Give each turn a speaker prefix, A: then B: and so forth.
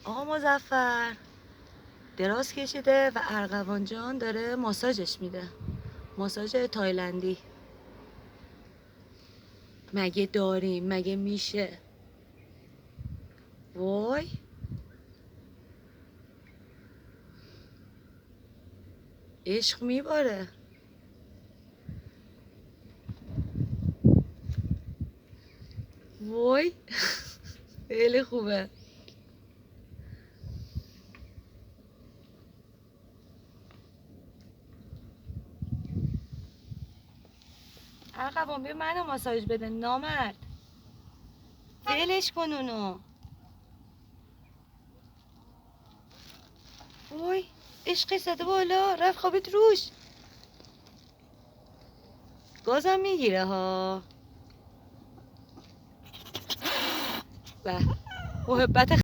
A: آقا مظفر دراز کشیده و ارغوان جان داره ماساژش میده. ماساژ تایلندی. مگه داریم؟ مگه میشه؟ وای عشق میباره. وای خیلی خوبه. ارغوان بیا منو ماساژ بده نامرد. ولش کن اونو. وای عشقی زده بالا رفت خوابید روش. گازم میگیره ها. به محبت